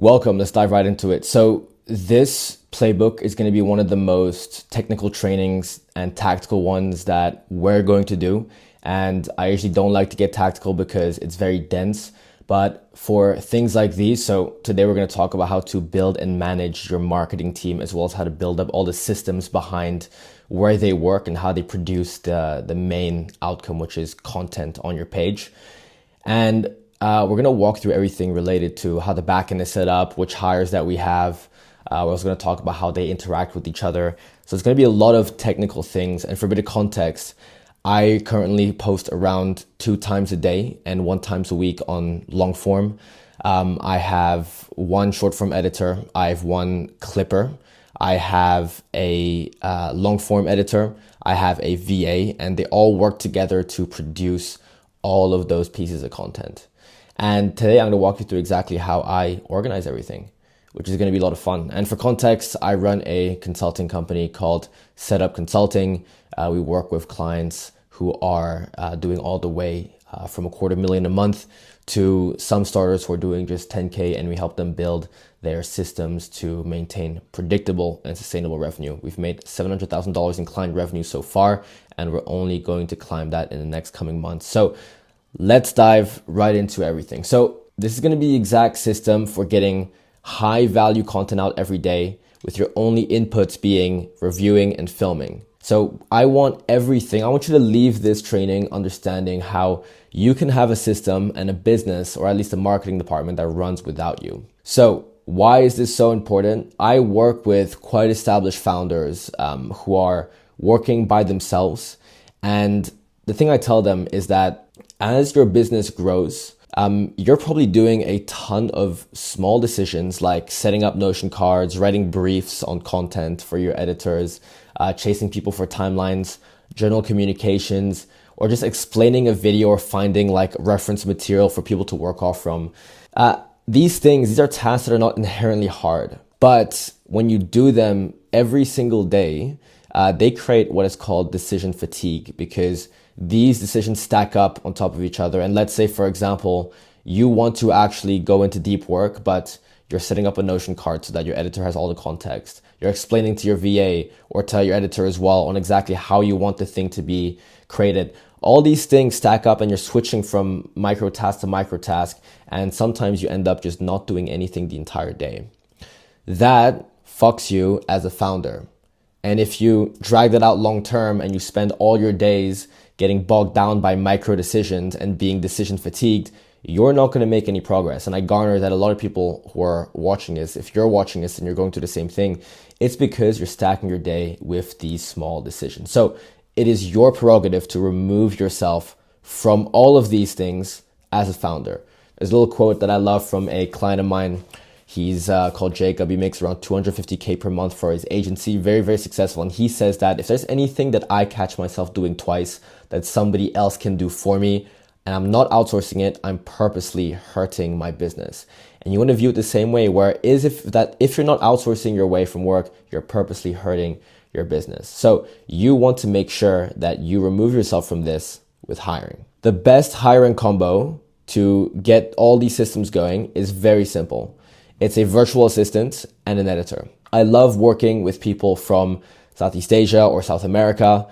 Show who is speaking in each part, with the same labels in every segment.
Speaker 1: Welcome. Let's dive right into it. So this playbook is going to be one of the most technical trainings and tactical ones that we're going to do. And I usually don't like to get tactical because it's very dense. But for things like these, so today we're going to talk about how to build and manage your marketing team, as well as how to build up all the systems behind where they work and how they produce the main outcome, which is content on your page. And we're going to walk through everything related to how the backend is set up, which hires that we have. We're also going to talk about how they interact with each other. So it's going to be a lot of technical things. And for a bit of context, I currently post around 2 times a day and 1 time a week on long form. I have 1 short form editor. I have 1 clipper. I have a long form editor. I have a VA, and they all work together to produce all of those pieces of content. And today I'm going to walk you through exactly how I organize everything, which is going to be a lot of fun. And for context, I run a consulting company called Setup Consulting. We work with clients who are doing all the way from $250,000 a month to some starters who are doing just 10K, and we help them build their systems to maintain predictable and sustainable revenue. We've made $700,000 in client revenue so far, and we're only going to climb that in the next coming months. So let's dive right into everything. So this is going to be the exact system for getting high value content out every day, with your only inputs being reviewing and filming. So I want everything. I want you to leave this training understanding how you can have a system and a business, or at least a marketing department, that runs without you. So why is this so important? I work with quite established founders who are working by themselves. And the thing I tell them is that as your business grows, you're probably doing a ton of small decisions like setting up Notion cards, writing briefs on content for your editors, chasing people for timelines, journal communications, or just explaining a video or finding like reference material for people to work off from. These are tasks that are not inherently hard, but when you do them every single day, they create what is called decision fatigue, because these decisions stack up on top of each other. And let's say, for example, you want to actually go into deep work, but you're setting up a Notion card so that your editor has all the context. You're explaining to your VA or to your editor as well on exactly how you want the thing to be created. All these things stack up, and you're switching from micro task to micro task. And sometimes you end up just not doing anything the entire day. That fucks you as a founder. And if you drag that out long term and you spend all your days getting bogged down by micro decisions and being decision fatigued, you're not going to make any progress. And I garner that a lot of people who are watching this, if you're watching this and you're going through the same thing, it's because you're stacking your day with these small decisions. So it is your prerogative to remove yourself from all of these things as a founder. There's a little quote that I love from a client of mine. He's called Jacob. He makes around $250K per month for his agency. Very, very successful. And he says that if there's anything that I catch myself doing twice that somebody else can do for me, and I'm not outsourcing it, I'm purposely hurting my business. And you want to view it the same way, where if you're not outsourcing your way from work, you're purposely hurting your business. So you want to make sure that you remove yourself from this with hiring. The best hiring combo to get all these systems going is very simple. It's a virtual assistant and an editor. I love working with people from Southeast Asia or South America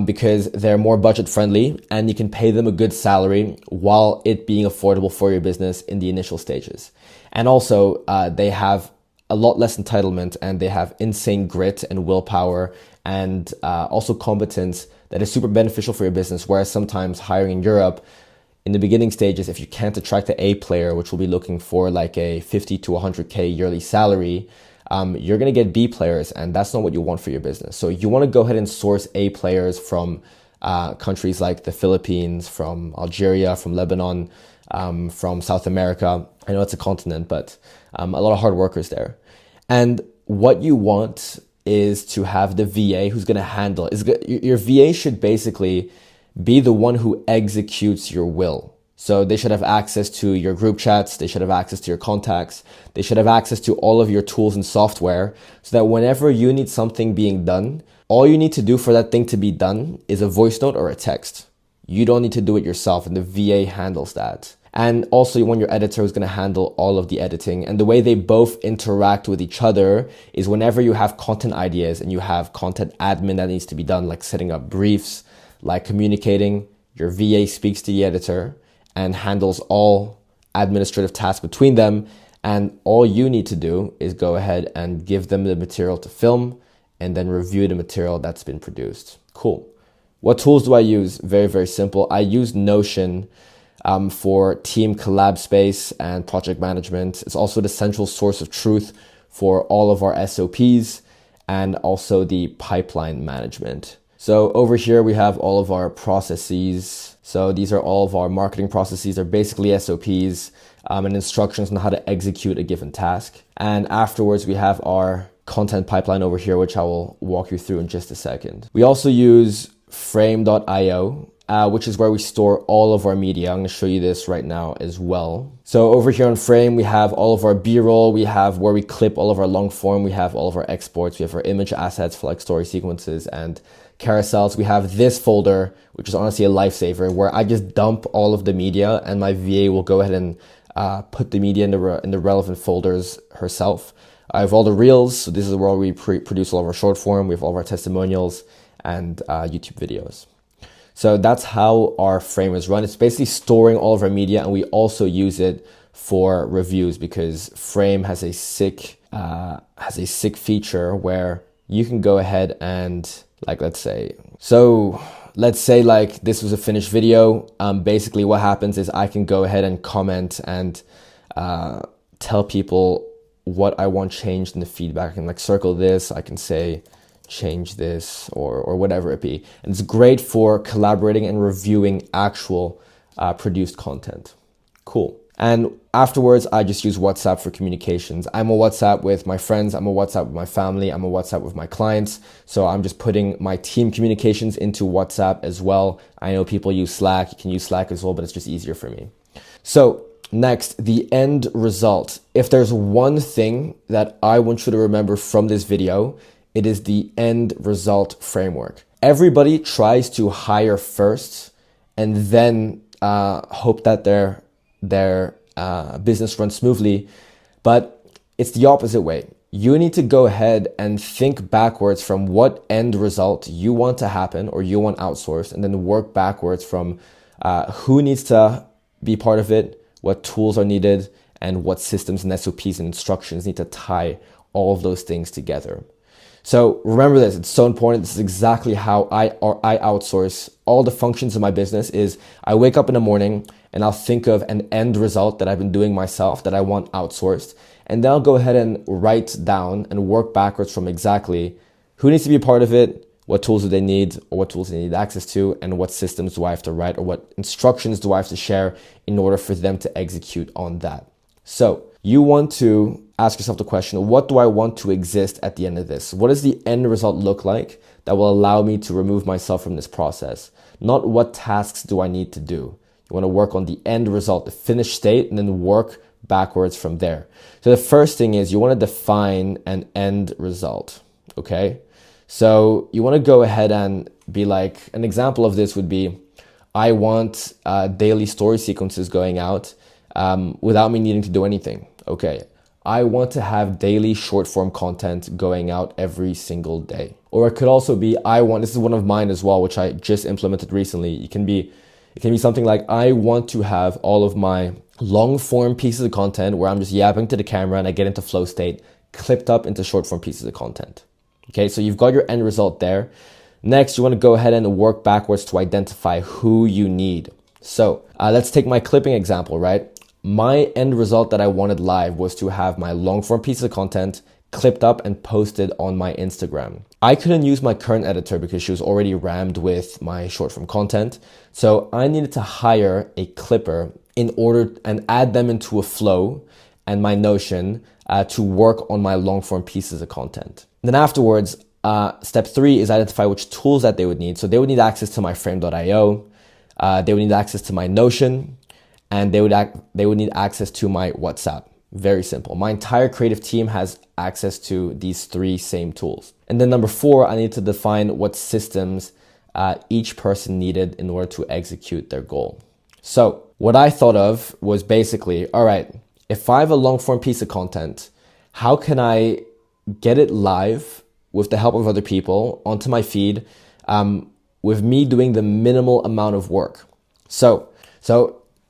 Speaker 1: because they're more budget friendly, and you can pay them a good salary while it being affordable for your business in the initial stages. And also they have a lot less entitlement, and they have insane grit and willpower, and also competence that is super beneficial for your business. Whereas sometimes hiring in Europe, in the beginning stages, if you can't attract the A player, which will be looking for like a 50 to 100K yearly salary, you're going to get B players, and that's not what you want for your business. So you want to go ahead and source A players from countries like the Philippines, from Algeria, from Lebanon, from South America. I know it's a continent, but a lot of hard workers there. And what you want is to have the VA who's going to handle it. Your VA should basically be the one who executes your will. So they should have access to your group chats. They should have access to your contacts. They should have access to all of your tools and software, so that whenever you need something being done, all you need to do for that thing to be done is a voice note or a text. You don't need to do it yourself, and the VA handles that. And also you want your editor who's going to handle all of the editing. And the way they both interact with each other is whenever you have content ideas and you have content admin that needs to be done, like setting up briefs, like communicating, your VA speaks to the editor and handles all administrative tasks between them. And all you need to do is go ahead and give them the material to film and then review the material that's been produced. Cool. What tools do I use? Very, very simple. I use Notion for team collab space and project management. It's also the central source of truth for all of our SOPs and also the pipeline management. So over here, we have all of our processes. So these are all of our marketing processes. They're basically SOPs and instructions on how to execute a given task. And afterwards, we have our content pipeline over here, which I will walk you through in just a second. We also use frame.io, which is where we store all of our media. I'm going to show you this right now as well. So over here on Frame, we have all of our B-roll. We have where we clip all of our long form. We have all of our exports. We have our image assets for like story sequences and carousels. We have this folder, which is honestly a lifesaver, where I just dump all of the media and my VA will go ahead and put the media in the relevant folders herself. I have all the reels. So this is where we produce all of our short form. We have all of our testimonials and YouTube videos. So that's how our Frame is run. It's basically storing all of our media, and we also use it for reviews because Frame has a sick feature where you can go ahead and let's say like this was a finished video. Basically what happens is I can go ahead and comment and tell people what I want changed in the feedback. I can like circle this. I can say change this or whatever it be. And it's great for collaborating and reviewing actual produced content. Cool. And afterwards, I just use WhatsApp for communications. I'm on WhatsApp with my friends. I'm on WhatsApp with my family. I'm on WhatsApp with my clients. So I'm just putting my team communications into WhatsApp as well. I know people use Slack. You can use Slack as well, but it's just easier for me. So next, the end result. If there's one thing that I want you to remember from this video, it is the end result framework. Everybody tries to hire first and then hope that their business runs smoothly, but it's the opposite way. You need to go ahead and think backwards from what end result you want to happen or you want outsourced, and then work backwards from who needs to be part of it, what tools are needed, and what systems and SOPs and instructions need to tie all of those things together. So remember this, it's so important. This is exactly how I outsource all the functions of my business. Is I wake up in the morning and I'll think of an end result that I've been doing myself that I want outsourced. And then I'll go ahead and write down and work backwards from exactly who needs to be a part of it, what tools do they need, or what tools they need access to, and what systems do I have to write, or what instructions do I have to share in order for them to execute on that. So you want to ask yourself the question, what do I want to exist at the end of this? What does the end result look like that will allow me to remove myself from this process? Not what tasks do I need to do. You want to work on the end result, the finished state, and then work backwards from there. So the first thing is you want to define an end result, okay? So you want to go ahead and be like, an example of this would be, I want daily story sequences going out without me needing to do anything. Okay, I want to have daily short form content going out every single day. Or it could also be, this is one of mine as well, which I just implemented recently. It can be something like, I want to have all of my long form pieces of content where I'm just yapping to the camera and I get into flow state, clipped up into short form pieces of content. Okay, so you've got your end result there. Next, you want to go ahead and work backwards to identify who you need. So let's take my clipping example, right? My end result that I wanted live was to have my long form piece of content clipped up and posted on my Instagram. I couldn't use my current editor because she was already rammed with my short form content. So I needed to hire a clipper in order and add them into a flow and my Notion to work on my long form pieces of content. Then afterwards, step 3 is identify which tools that they would need. So they would need access to my frame.io. They would need access to my Notion. And they would need access to my WhatsApp. Very simple. My entire creative team has access to these 3 same tools. And then number 4, I need to define what systems each person needed in order to execute their goal. So what I thought of was basically, all right, if I have a long form piece of content, how can I get it live with the help of other people onto my feed, with me doing the minimal amount of work? So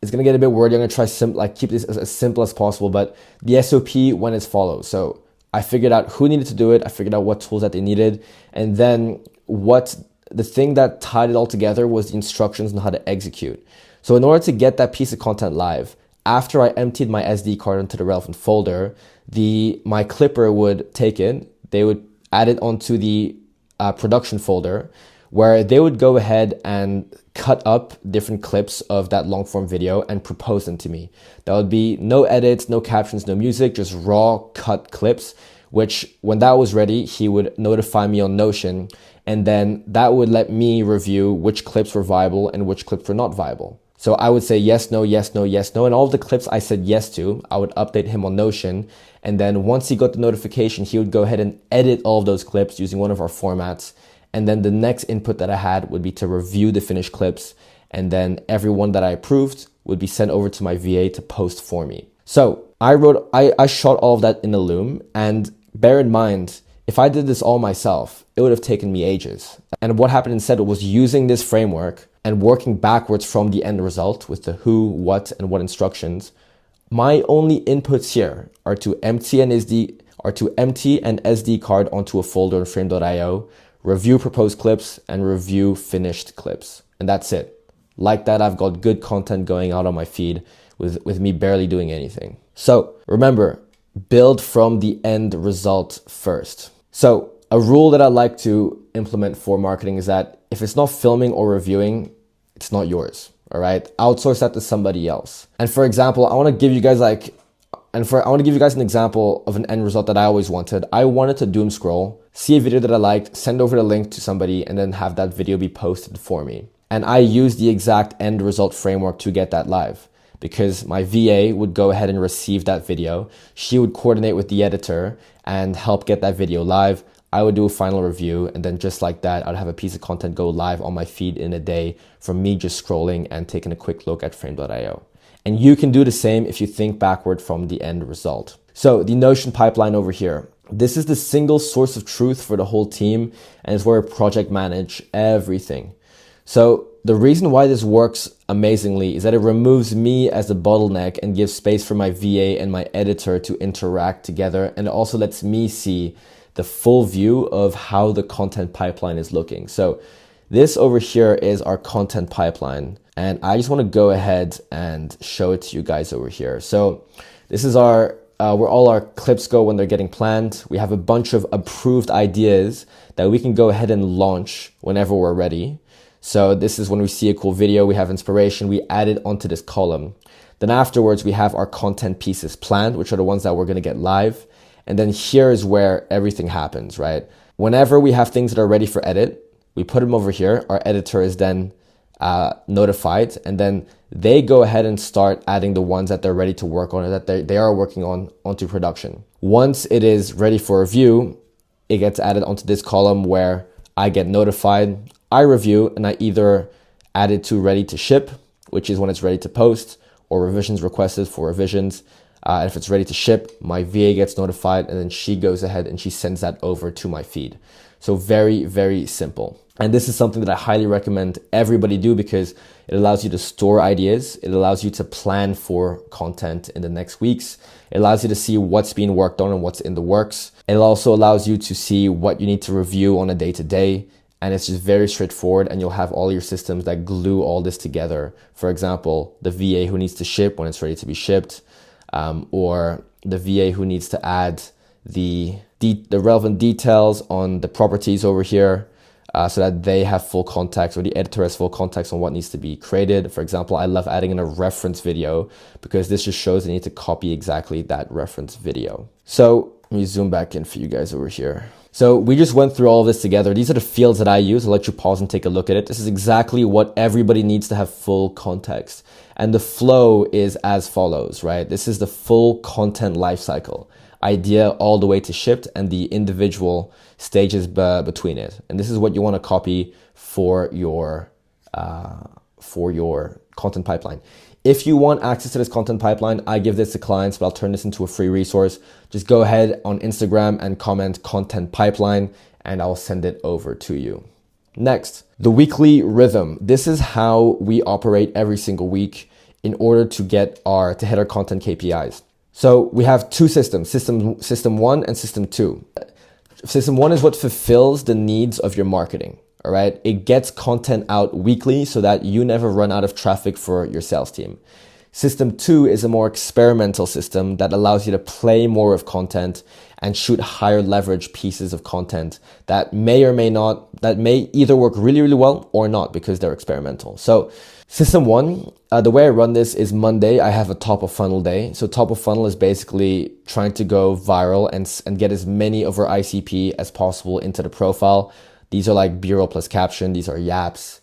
Speaker 1: it's gonna get a bit wordy. I'm gonna try keep this as simple as possible, but the SOP went as follows. So I figured out who needed to do it. I figured out what tools that they needed, and then the thing that tied it all together was the instructions on how to execute. So in order to get that piece of content live, after I emptied my SD card into the relevant folder, my clipper would take it. They would add it onto the production folder, where they would go ahead and cut up different clips of that long form video and propose them to me. That would be no edits, no captions, no music, just raw cut clips, which when that was ready, he would notify me on Notion, and then that would let me review which clips were viable and which clips were not viable. So I would say yes, no, yes, no, yes, no. And all of the clips I said yes to, I would update him on Notion. And then once he got the notification, he would go ahead and edit all of those clips using one of our formats. And then the next input that I had would be to review the finished clips. And then every one that I approved would be sent over to my VA to post for me. So I shot all of that in a Loom. And bear in mind, if I did this all myself, it would have taken me ages. And what happened instead was using this framework and working backwards from the end result with the who, what, and what instructions. My only inputs here are to empty an SD card onto a folder in frame.io, review proposed clips, and review finished clips. And that's it. Like that, I've got good content going out on my feed with me barely doing anything. So remember, build from the end result first. So a rule that I like to implement for marketing is that if it's not filming or reviewing, it's not yours. All right. Outsource that to somebody else. And for example, I want to give you guys an example of an end result that I always wanted. I wanted to doom scroll, see a video that I liked, send over the link to somebody, and then have that video be posted for me. And I used the exact end result framework to get that live, because my VA would go ahead and receive that video. She would coordinate with the editor and help get that video live. I would do a final review, and then just like that, I'd have a piece of content go live on my feed in a day from me just scrolling and taking a quick look at frame.io. And you can do the same if you think backward from the end result. So the Notion pipeline over here, this is the single source of truth for the whole team, and it's where I project manage everything. So the reason why this works amazingly is that it removes me as a bottleneck and gives space for my VA and my editor to interact together. And it also lets me see the full view of how the content pipeline is looking. So this over here is our content pipeline. And I just want to go ahead and show it to you guys over here. So this is where all our clips go when they're getting planned. We have a bunch of approved ideas that we can go ahead and launch whenever we're ready. So this is when we see a cool video, we have inspiration, we add it onto this column. Then afterwards, we have our content pieces planned, which are the ones that we're going to get live. And then here is where everything happens, right? Whenever we have things that are ready for edit, we put them over here. Our editor is then notified, and then they go ahead and start adding the ones that they're ready to work on, or that they are working on, onto production. Once it is ready for review, it gets added onto this column where I get notified, I review, and I either add it to ready to ship, which is when it's ready to post, or revisions requested for revisions. And if it's ready to ship, my VA gets notified, and then she goes ahead and she sends that over to my feed. So very, very simple. And this is something that I highly recommend everybody do, because it allows you to store ideas. It allows you to plan for content in the next weeks. It allows you to see what's being worked on and what's in the works. It also allows you to see what you need to review on a day-to-day. And it's just very straightforward, and you'll have all your systems that glue all this together. For example, the VA who needs to ship when it's ready to be shipped, or the VA who needs to add the relevant details on the properties over here, so that they have full context, or the editor has full context on what needs to be created. For example, I love adding in a reference video, because this just shows they need to copy exactly that reference video. So let me zoom back in for you guys over here. So we just went through all of this together. These are the fields that I use. I'll let you pause and take a look at it. This is exactly what everybody needs to have full context. And the flow is as follows, right? This is the full content lifecycle. Idea all the way to shipped, and the individual stages between it. And this is what you want to copy for your content pipeline. If you want access to this content pipeline, I give this to clients, but I'll turn this into a free resource. Just go ahead on Instagram and comment content pipeline, and I'll send it over to you. Next, the weekly rhythm. This is how we operate every single week in order to hit our content KPIs. So we have two systems, system 1 and system 2. System 1 is what fulfills the needs of your marketing. All right. It gets content out weekly so that you never run out of traffic for your sales team. System 2 is a more experimental system that allows you to play more of content and shoot higher leverage pieces of content that may either work really, really well or not because they're experimental. So system 1, the way I run this is Monday, I have a top of funnel day. So top of funnel is basically trying to go viral and get as many of our ICP as possible into the profile. These are like B-roll plus caption. These are yaps.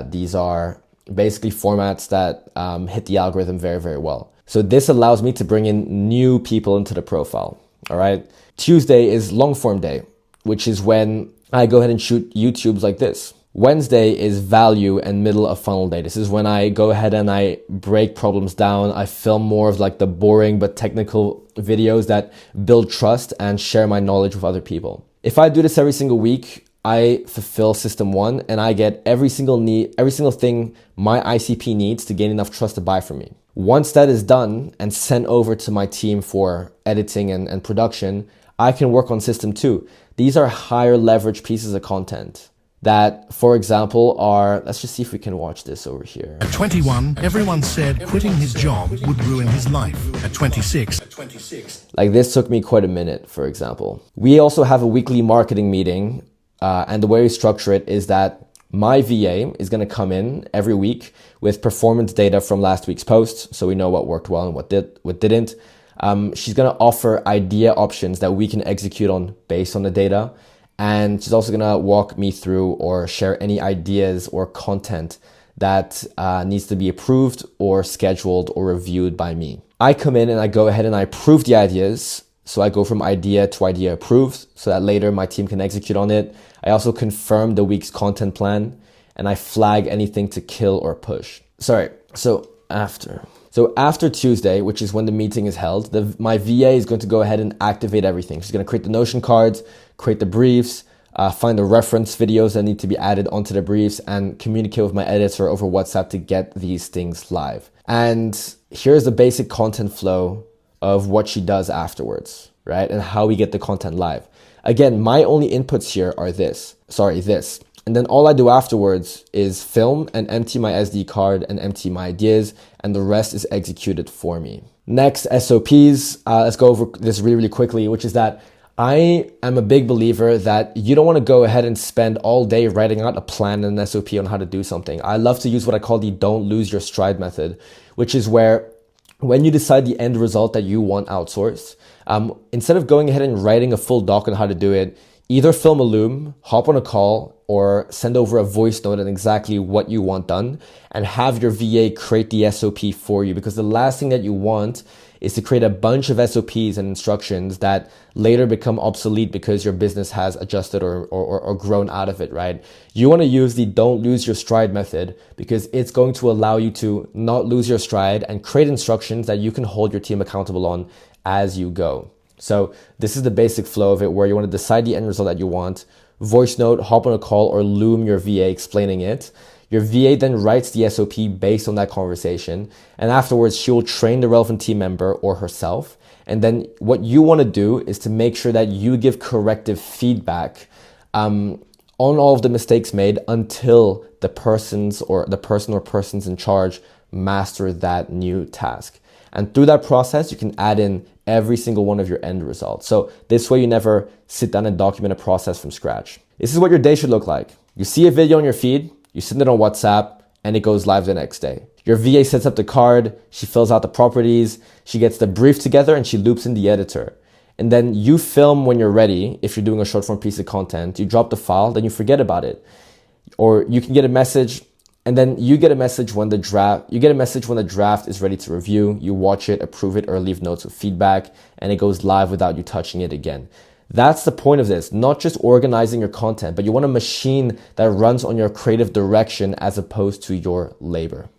Speaker 1: These are basically formats that hit the algorithm very, very well. So this allows me to bring in new people into the profile. All right. Tuesday is long form day, which is when I go ahead and shoot YouTubes like this. Wednesday is value and middle of funnel day. This is when I go ahead and I break problems down. I film more of like the boring but technical videos that build trust and share my knowledge with other people. If I do this every single week, I fulfill system 1 and I get every single thing my ICP needs to gain enough trust to buy from me. Once that is done and sent over to my team for editing and production, I can work on system 2. These are higher leverage pieces of content that, for example, are, let's just see if we can watch this over here.
Speaker 2: At 21, everyone said quitting his job would ruin his life. At 26.
Speaker 1: Like this took me quite a minute, for example. We also have a weekly marketing meeting. And the way we structure it is that my VA is going to come in every week with performance data from last week's posts. So we know what worked well and what didn't. She's going to offer idea options that we can execute on based on the data. And she's also going to walk me through or share any ideas or content that needs to be approved or scheduled or reviewed by me. I come in and I go ahead and I approve the ideas. So I go from idea to idea approved so that later my team can execute on it. I also confirm the week's content plan and I flag anything to kill or push. So after Tuesday, which is when the meeting is held, my VA is going to go ahead and activate everything. She's going to create the Notion cards, create the briefs, find the reference videos that need to be added onto the briefs and communicate with my editor over WhatsApp to get these things live. And here's the basic content flow of what she does afterwards, right? And how we get the content live. Again, my only inputs here are this. And then all I do afterwards is film and empty my SD card and empty my ideas, and the rest is executed for me. Next, SOPs. Let's go over this really, really quickly, which is that I am a big believer that you don't want to go ahead and spend all day writing out a plan and an SOP on how to do something. I love to use what I call the don't lose your stride method, which is where when you decide the end result that you want outsourced, instead of going ahead and writing a full doc on how to do it, either film a loom, hop on a call, or send over a voice note on exactly what you want done and have your VA create the SOP for you. Because the last thing that you want is to create a bunch of SOPs and instructions that later become obsolete because your business has adjusted or grown out of it, right? You want to use the don't lose your stride method because it's going to allow you to not lose your stride and create instructions that you can hold your team accountable on as you go. So this is the basic flow of it, where you want to decide the end result that you want, voice note, hop on a call, or loom your VA explaining it. Your VA then writes the SOP based on that conversation. And afterwards, she will train the relevant team member or herself. And then what you want to do is to make sure that you give corrective feedback on all of the mistakes made until the person or persons in charge master that new task. And through that process, you can add in every single one of your end results. So this way you never sit down and document a process from scratch. This is what your day should look like. You see a video on your feed, you send it on WhatsApp, and it goes live the next day. Your VA sets up the card, she fills out the properties, she gets the brief together, and she loops in the editor. And then you film when you're ready. If you're doing a short form piece of content, you drop the file, then you forget about it. Or you can get a message, and then you get a message when the draft is ready to review. You watch it, approve it, or leave notes with feedback, and it goes live without you touching it again. That's the point of this, not just organizing your content, but you want a machine that runs on your creative direction as opposed to your labor.